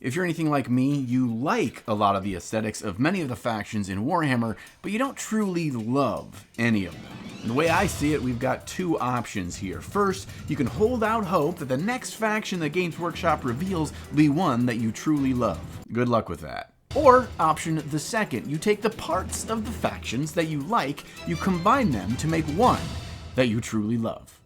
If you're anything like me, you like a lot of the aesthetics of many of the factions in Warhammer, but you don't truly love any of them. And the way I see it, we've got two options here. First, you can hold out hope that the next faction that Games Workshop reveals will be one that you truly love. Good luck with that. Or option the second, you take the parts of the factions that you like, you combine them to make one that you truly love.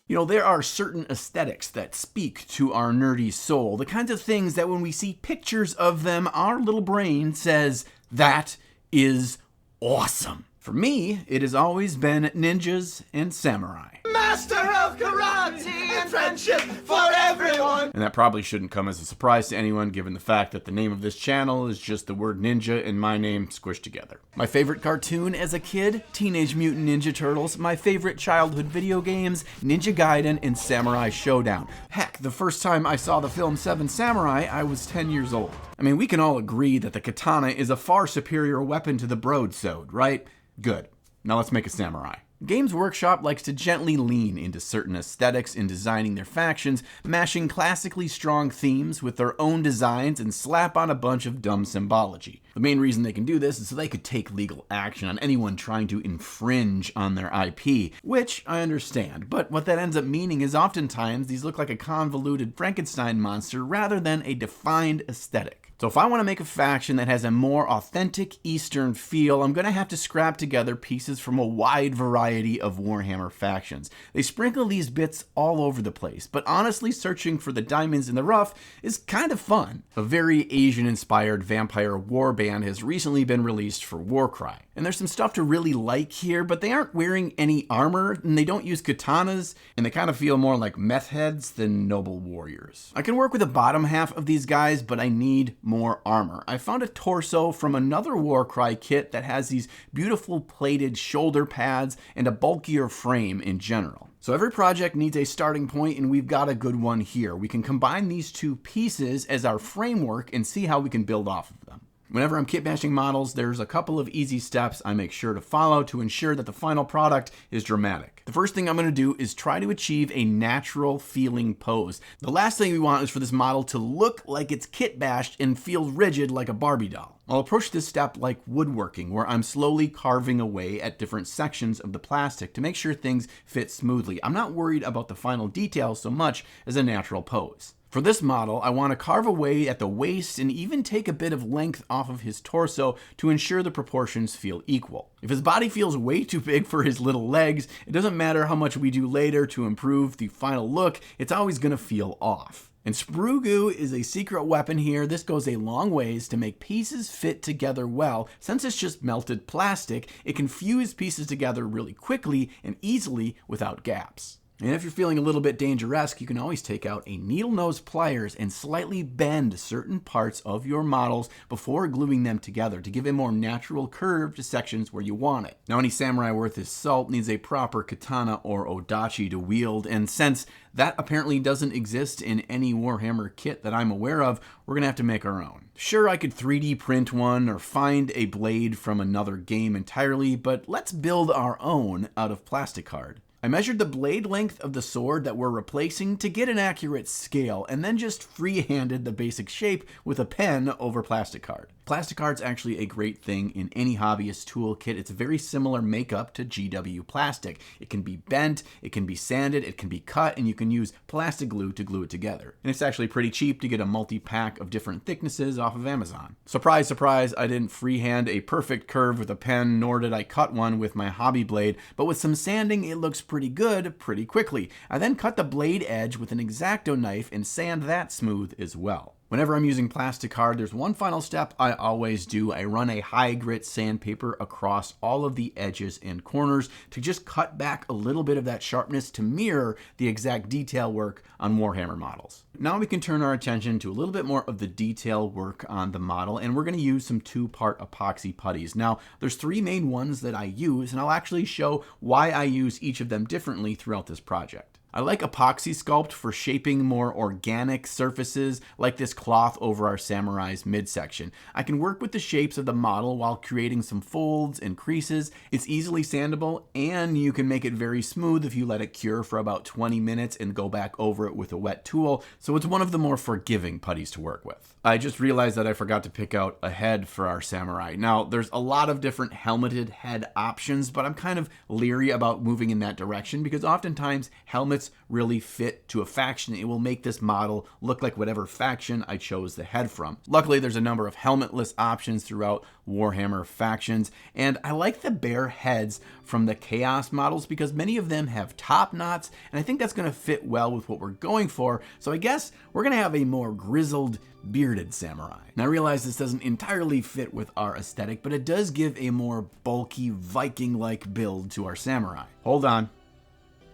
You know, there are certain aesthetics that speak to our nerdy soul, the kinds of things that when we see pictures of them, our little brain says, that is awesome. For me, it has always been ninjas and samurai. Master of karate and friendship for everyone! And that probably shouldn't come as a surprise to anyone, given the fact that the name of this channel is just the word ninja and my name squished together. My favorite cartoon as a kid, Teenage Mutant Ninja Turtles. My favorite childhood video games, Ninja Gaiden and Samurai Showdown. Heck, the first time I saw the film Seven Samurai, I was 10 years old. I mean, we can all agree that the katana is a far superior weapon to the broadsword, right? Good. Now let's make a samurai. Games Workshop likes to gently lean into certain aesthetics in designing their factions, mashing classically strong themes with their own designs and slap on a bunch of dumb symbology. The main reason they can do this is so they could take legal action on anyone trying to infringe on their IP, which I understand, but what that ends up meaning is oftentimes these look like a convoluted Frankenstein monster rather than a defined aesthetic. So if I want to make a faction that has a more authentic Eastern feel, I'm going to have to scrap together pieces from a wide variety of Warhammer factions. They sprinkle these bits all over the place, but honestly searching for the diamonds in the rough is kind of fun. A very Asian-inspired vampire warband has recently been released for Warcry. And there's some stuff to really like here, but they aren't wearing any armor, and they don't use katanas, and they kind of feel more like meth heads than noble warriors. I can work with the bottom half of these guys, but I need more armor. I found a torso from another Warcry kit that has these beautiful plated shoulder pads and a bulkier frame in general. So every project needs a starting point, and we've got a good one here. We can combine these two pieces as our framework and see how we can build off of them. Whenever I'm kit bashing models, there's a couple of easy steps I make sure to follow to ensure that the final product is dramatic. The first thing I'm going to do is try to achieve a natural feeling pose. The last thing we want is for this model to look like it's kit bashed and feel rigid like a Barbie doll. I'll approach this step like woodworking, where I'm slowly carving away at different sections of the plastic to make sure things fit smoothly. I'm not worried about the final details so much as a natural pose. For this model, I want to carve away at the waist and even take a bit of length off of his torso to ensure the proportions feel equal. If his body feels way too big for his little legs, it doesn't matter how much we do later to improve the final look, it's always going to feel off. And sprue goo is a secret weapon here. This goes a long ways to make pieces fit together well. Since it's just melted plastic, it can fuse pieces together really quickly and easily without gaps. And if you're feeling a little bit dangerous, you can always take out a needle nose pliers and slightly bend certain parts of your models before gluing them together to give a more natural curve to sections where you want it. Now, any samurai worth his salt needs a proper katana or odachi to wield, and since that apparently doesn't exist in any Warhammer kit that I'm aware of, we're gonna have to make our own. Sure, I could 3D print one or find a blade from another game entirely, but let's build our own out of plastic card. I measured the blade length of the sword that we're replacing to get an accurate scale, and then just free-handed the basic shape with a pen over plastic card. Plastic card's actually a great thing in any hobbyist toolkit. It's a very similar makeup to GW plastic. It can be bent, it can be sanded, it can be cut, and you can use plastic glue to glue it together. And it's actually pretty cheap to get a multi-pack of different thicknesses off of Amazon. Surprise, surprise, I didn't freehand a perfect curve with a pen, nor did I cut one with my hobby blade, but with some sanding, it looks pretty good pretty quickly. I then cut the blade edge with an X-Acto knife and sand that smooth as well. Whenever I'm using plastic card, there's one final step I always do. I run a high grit sandpaper across all of the edges and corners to just cut back a little bit of that sharpness to mirror the exact detail work on Warhammer models. Now we can turn our attention to a little bit more of the detail work on the model, and we're going to use some 2-part epoxy putties. Now, there's 3 main ones that I use, and I'll actually show why I use each of them differently throughout this project. I like epoxy sculpt for shaping more organic surfaces like this cloth over our samurai's midsection. I can work with the shapes of the model while creating some folds and creases. It's easily sandable, and you can make it very smooth if you let it cure for about 20 minutes and go back over it with a wet tool, so it's one of the more forgiving putties to work with. I just realized that I forgot to pick out a head for our samurai. Now, there's a lot of different helmeted head options, but I'm kind of leery about moving in that direction because oftentimes helmets really fit to a faction. It will make this model look like whatever faction I chose the head from. Luckily, there's a number of helmetless options throughout Warhammer factions, and I like the bare heads from the Chaos models because many of them have top knots, and I think that's going to fit well with what we're going for, so I guess we're going to have a more grizzled, bearded samurai. Now, I realize this doesn't entirely fit with our aesthetic, but it does give a more bulky, Viking-like build to our samurai. Hold on.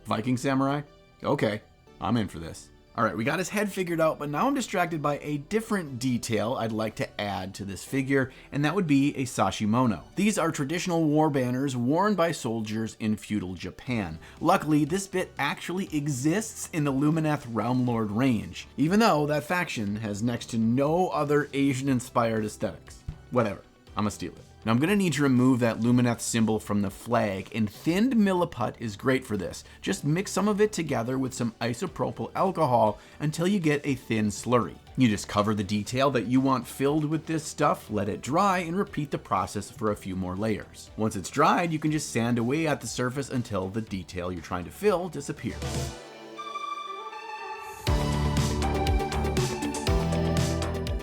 Viking samurai? Okay, I'm in for this. All right, we got his head figured out, but now I'm distracted by a different detail I'd like to add to this figure, and that would be a sashimono. These are traditional war banners worn by soldiers in feudal Japan. Luckily, this bit actually exists in the Lumineth Realm Lord range, even though that faction has next to no other Asian-inspired aesthetics. Whatever, I'm gonna steal it. Now I'm going to need to remove that Lumineth symbol from the flag, and thinned milliput is great for this. Just mix some of it together with some isopropyl alcohol until you get a thin slurry. You just cover the detail that you want filled with this stuff, let it dry, and repeat the process for a few more layers. Once it's dried, you can just sand away at the surface until the detail you're trying to fill disappears.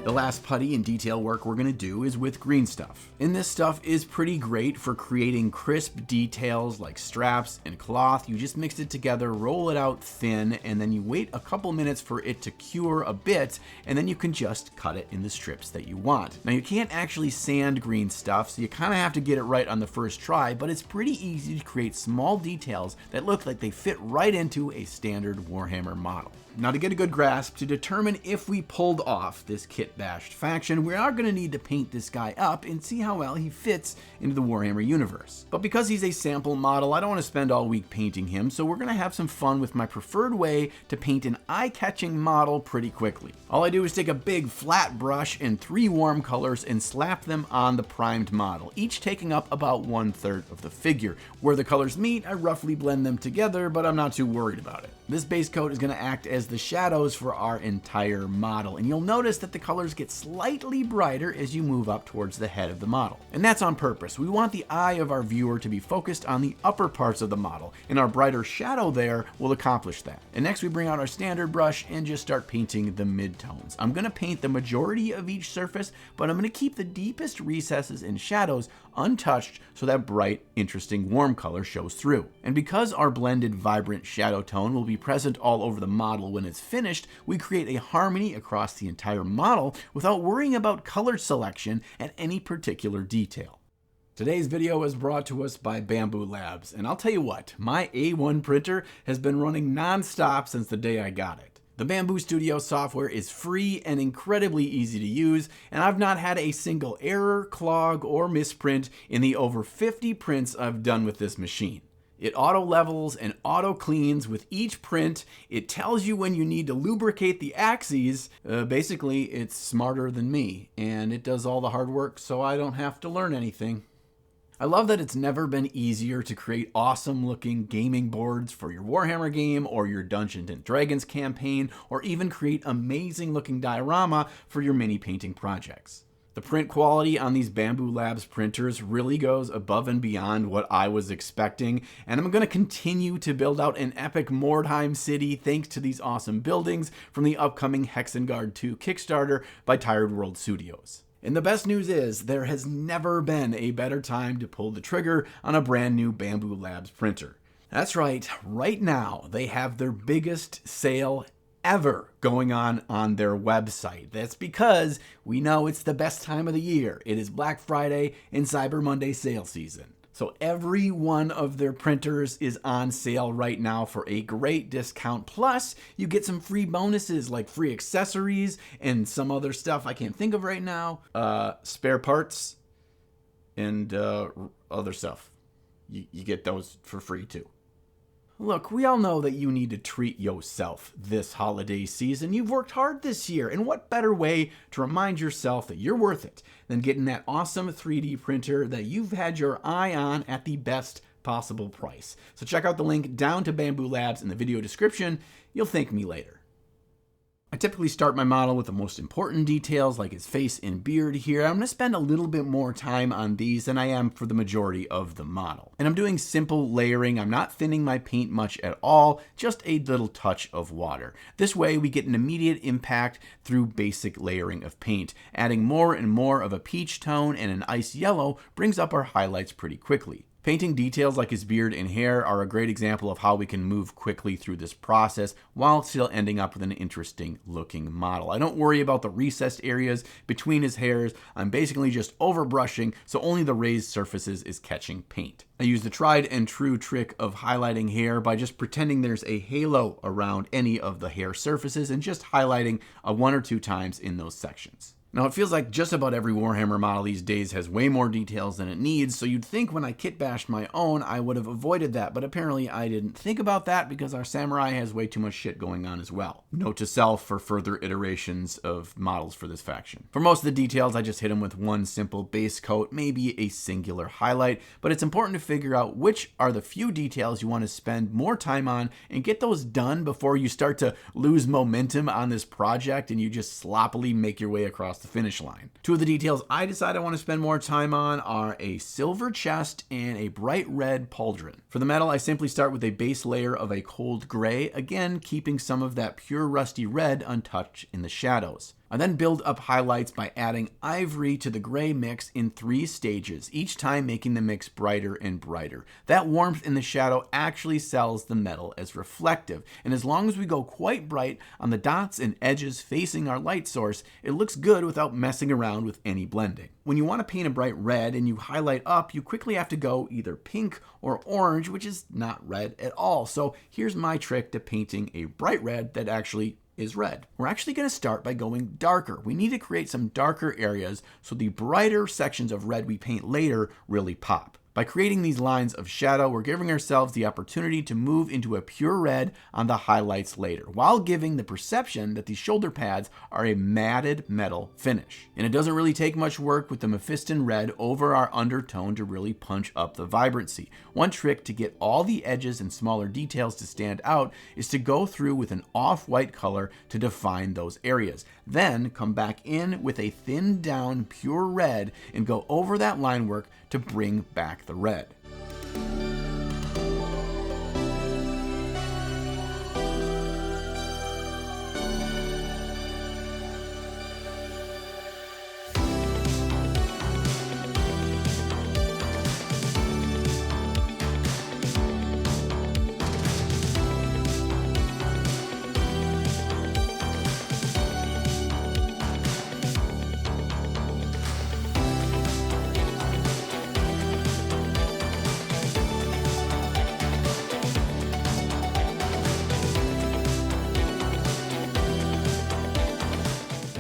The last putty and detail work we're going to do is with green stuff. And this stuff is pretty great for creating crisp details like straps and cloth. You just mix it together, roll it out thin, and then you wait a couple minutes for it to cure a bit, and then you can just cut it in the strips that you want. Now, you can't actually sand green stuff, so you kind of have to get it right on the first try, but it's pretty easy to create small details that look like they fit right into a standard Warhammer model. Now, to get a good grasp, to determine if we pulled off this kit-bashed faction, we are going to need to paint this guy up and see how well he fits into the Warhammer universe. But because he's a sample model, I don't want to spend all week painting him, so we're going to have some fun with my preferred way to paint an eye-catching model pretty quickly. All I do is take a big flat brush and 3 warm colors and slap them on the primed model, each taking up about 1/3 of the figure. Where the colors meet, I roughly blend them together, but I'm not too worried about it. This base coat is going to act as the shadows for our entire model, and you'll notice that the colors get slightly brighter as you move up towards the head of the model. And that's on purpose. We want the eye of our viewer to be focused on the upper parts of the model, and our brighter shadow there will accomplish that. And next we bring out our standard brush and just start painting the midtones. I'm going to paint the majority of each surface, but I'm going to keep the deepest recesses and shadows untouched so that bright, interesting, warm color shows through. And because our blended, vibrant shadow tone will be present all over the model when it's finished, we create a harmony across the entire model without worrying about color selection at any particular detail. Today's video is brought to us by Bamboo Labs, and I'll tell you what, my A1 printer has been running non-stop since the day I got it. The Bamboo Studio software is free and incredibly easy to use, and I've not had a single error, clog, or misprint in the over 50 prints I've done with this machine. It auto levels and auto cleans with each print. It tells you when you need to lubricate the axes. Basically, it's smarter than me, and it does all the hard work so I don't have to learn anything. I love that it's never been easier to create awesome looking gaming boards for your Warhammer game or your Dungeons and Dragons campaign, or even create amazing looking diorama for your mini painting projects. The print quality on these Bamboo Labs printers really goes above and beyond what I was expecting, and I'm going to continue to build out an epic Mordheim city thanks to these awesome buildings from the upcoming Hexengard 2 Kickstarter by Tired World Studios. And the best news is, there has never been a better time to pull the trigger on a brand new Bamboo Labs printer. That's right now they have their biggest sale ever going on their website. That's because we know it's the best time of the year. It is Black Friday and Cyber Monday sale season. So every one of their printers is on sale right now for a great discount. Plus, you get some free bonuses like free accessories and some other stuff I can't think of right now. Spare parts and other stuff. You get those for free too. Look, we all know that you need to treat yourself this holiday season. You've worked hard this year, and what better way to remind yourself that you're worth it than getting that awesome 3D printer that you've had your eye on at the best possible price. So check out the link down to Bamboo Labs in the video description. You'll thank me later. I typically start my model with the most important details like his face and beard here. I'm going to spend a little bit more time on these than I am for the majority of the model. And I'm doing simple layering. I'm not thinning my paint much at all, just a little touch of water. This way we get an immediate impact through basic layering of paint. Adding more and more of a peach tone and an ice yellow brings up our highlights pretty quickly. Painting details like his beard and hair are a great example of how we can move quickly through this process while still ending up with an interesting looking model. I don't worry about the recessed areas between his hairs. I'm basically just overbrushing so only the raised surfaces is catching paint. I use the tried and true trick of highlighting hair by just pretending there's a halo around any of the hair surfaces and just highlighting one or two times in those sections. Now, it feels like just about every Warhammer model these days has way more details than it needs, so you'd think when I kit bashed my own, I would have avoided that, but apparently I didn't think about that because our samurai has way too much shit going on as well. Note to self for further iterations of models for this faction. For most of the details, I just hit them with one simple base coat, maybe a singular highlight, but it's important to figure out which are the few details you want to spend more time on and get those done before you start to lose momentum on this project and you just sloppily make your way across the finish line. Two of the details I decide I want to spend more time on are a silver chest and a bright red pauldron. For the metal, I simply start with a base layer of a cold gray, again keeping some of that pure rusty red untouched in the shadows. I then build up highlights by adding ivory to the gray mix in 3 stages, each time making the mix brighter and brighter. That warmth in the shadow actually sells the metal as reflective, and as long as we go quite bright on the dots and edges facing our light source, it looks good without messing around with any blending. When you want to paint a bright red and you highlight up, you quickly have to go either pink or orange, which is not red at all. So here's my trick to painting a bright red that actually is red. We're actually going to start by going darker. We need to create some darker areas so the brighter sections of red we paint later really pop. By creating these lines of shadow, we're giving ourselves the opportunity to move into a pure red on the highlights later, while giving the perception that these shoulder pads are a matted metal finish. And it doesn't really take much work with the Mephiston red over our undertone to really punch up the vibrancy. One trick to get all the edges and smaller details to stand out is to go through with an off-white color to define those areas. Then come back in with a thinned down pure red and go over that line work to bring back the red.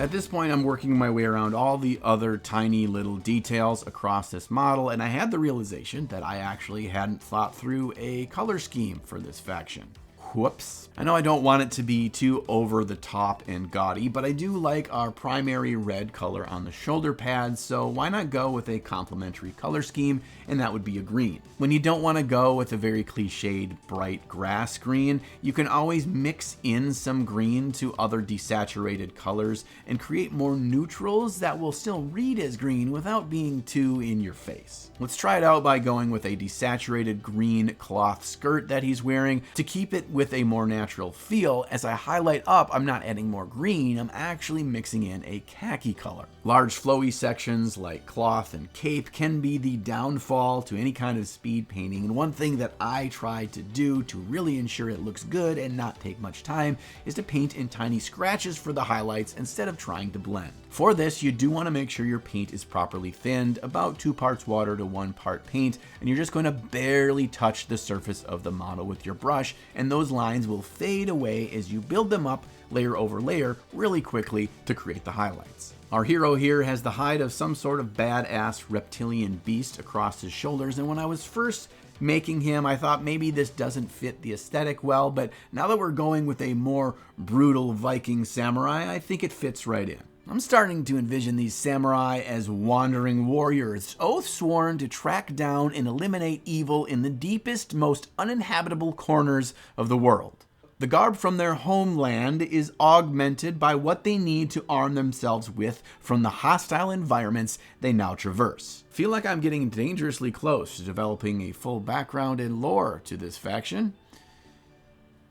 At this point, I'm working my way around all the other tiny little details across this model, and I had the realization that I actually hadn't thought through a color scheme for this faction. Whoops. I know I don't want it to be too over the top and gaudy, but I do like our primary red color on the shoulder pads, so why not go with a complementary color scheme, and that would be a green. When you don't want to go with a very cliched bright grass green, you can always mix in some green to other desaturated colors and create more neutrals that will still read as green without being too in your face. Let's try it out by going with a desaturated green cloth skirt that he's wearing to keep it with a more natural feel. As I highlight up, I'm not adding more green, I'm actually mixing in a khaki color. Large flowy sections like cloth and cape can be the downfall to any kind of speed painting, and one thing that I try to do to really ensure it looks good and not take much time is to paint in tiny scratches for the highlights instead of trying to blend. For this, you do want to make sure your paint is properly thinned, about 2 parts water to 1 part paint, and you're just going to barely touch the surface of the model with your brush, and those lines will fade away as you build them up layer over layer really quickly to create the highlights. Our hero here has the hide of some sort of badass reptilian beast across his shoulders, and when I was first making him, I thought maybe this doesn't fit the aesthetic well, but now that we're going with a more brutal Viking samurai, I think it fits right in. I'm starting to envision these samurai as wandering warriors, oath-sworn to track down and eliminate evil in the deepest, most uninhabitable corners of the world. The garb from their homeland is augmented by what they need to arm themselves with from the hostile environments they now traverse. Feel like I'm getting dangerously close to developing a full background and lore to this faction.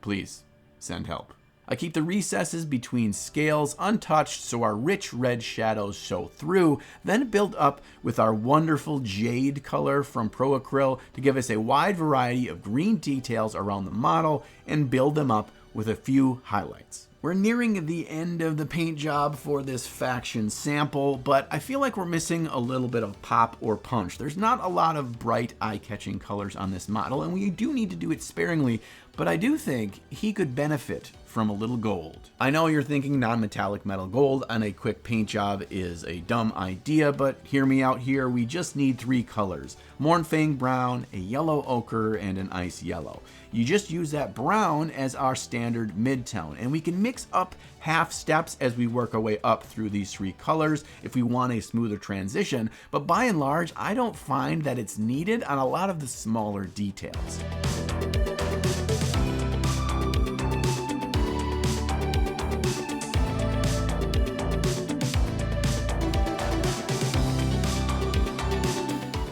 Please, send help. I keep the recesses between scales untouched so our rich red shadows show through, then build up with our wonderful jade color from Pro Acryl to give us a wide variety of green details around the model and build them up with a few highlights. We're nearing the end of the paint job for this faction sample, but I feel like we're missing a little bit of pop or punch. There's not a lot of bright, eye-catching colors on this model, and we do need to do it sparingly, but I do think he could benefit from a little gold. I know you're thinking non-metallic metal gold on a quick paint job is a dumb idea, but hear me out here. We just need 3 colors: Mournfang brown, a yellow ochre, and an ice yellow. You just use that brown as our standard midtone, and we can mix up half steps as we work our way up through these 3 colors if we want a smoother transition, but by and large, I don't find that it's needed on a lot of the smaller details.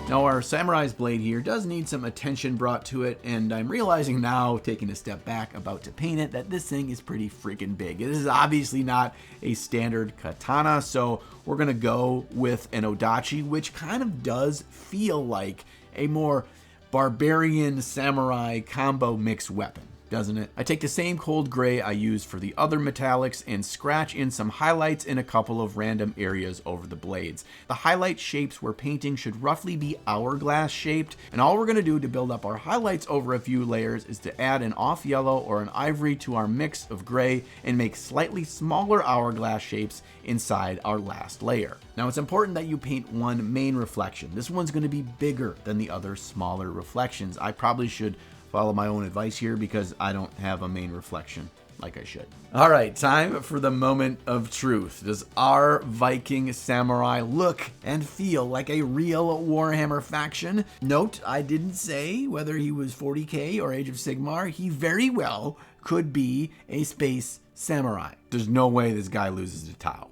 Now our samurai's blade here does need some attention brought to it, and I'm realizing now, taking a step back, about to paint it, that this thing is pretty freaking big. This is obviously not a standard katana, so we're gonna go with an odachi, which kind of does feel like a more barbarian samurai combo mixed weapon, doesn't it? I take the same cold gray I used for the other metallics and scratch in some highlights in a couple of random areas over the blades. The highlight shapes we're painting should roughly be hourglass shaped, and all we're going to do to build up our highlights over a few layers is to add an off yellow or an ivory to our mix of gray and make slightly smaller hourglass shapes inside our last layer. Now it's important that you paint one main reflection. This one's going to be bigger than the other smaller reflections. I probably should follow my own advice here because I don't have a main reflection like I should. All right, time for the moment of truth. Does our Viking samurai look and feel like a real Warhammer faction? Note, I didn't say whether he was 40k or Age of Sigmar. He very well could be a space samurai. There's no way this guy loses to Tau.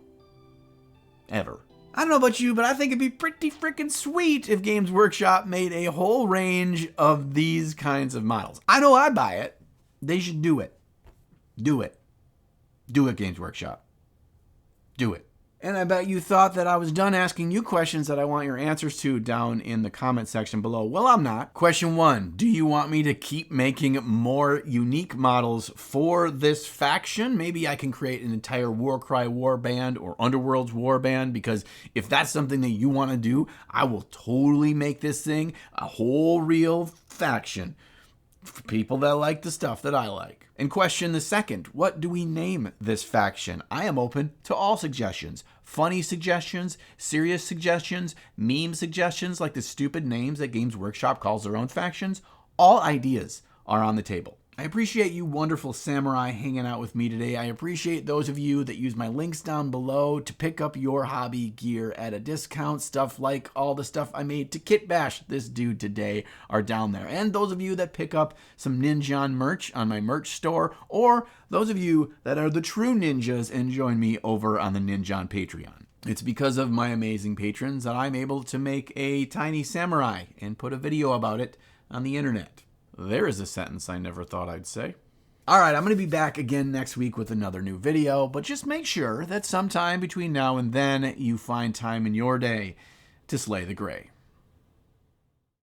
Ever. I don't know about you, but I think it'd be pretty freaking sweet if Games Workshop made a whole range of these kinds of models. I know I'd buy it. They should do it. Do it. Do it, Games Workshop. Do it. And I bet you thought that I was done asking you questions that I want your answers to down in the comment section below. Well, I'm not. Question 1, do you want me to keep making more unique models for this faction? Maybe I can create an entire Warcry warband or Underworld's warband, because if that's something that you want to do, I will totally make this thing a whole real faction for people that like the stuff that I like. And question the 2nd, what do we name this faction? I am open to all suggestions. Funny suggestions, serious suggestions, meme suggestions like the stupid names that Games Workshop calls their own factions. All ideas are on the table. I appreciate you wonderful samurai hanging out with me today. I appreciate those of you that use my links down below to pick up your hobby gear at a discount. Stuff like all the stuff I made to kit bash this dude today are down there. And those of you that pick up some Ninjan merch on my merch store, or those of you that are the true ninjas and join me over on the Ninjan Patreon. It's because of my amazing patrons that I'm able to make a tiny samurai and put a video about it on the internet. There is a sentence I never thought I'd say. All right, I'm going to be back again next week with another new video, but just make sure that sometime between now and then you find time in your day to slay the gray.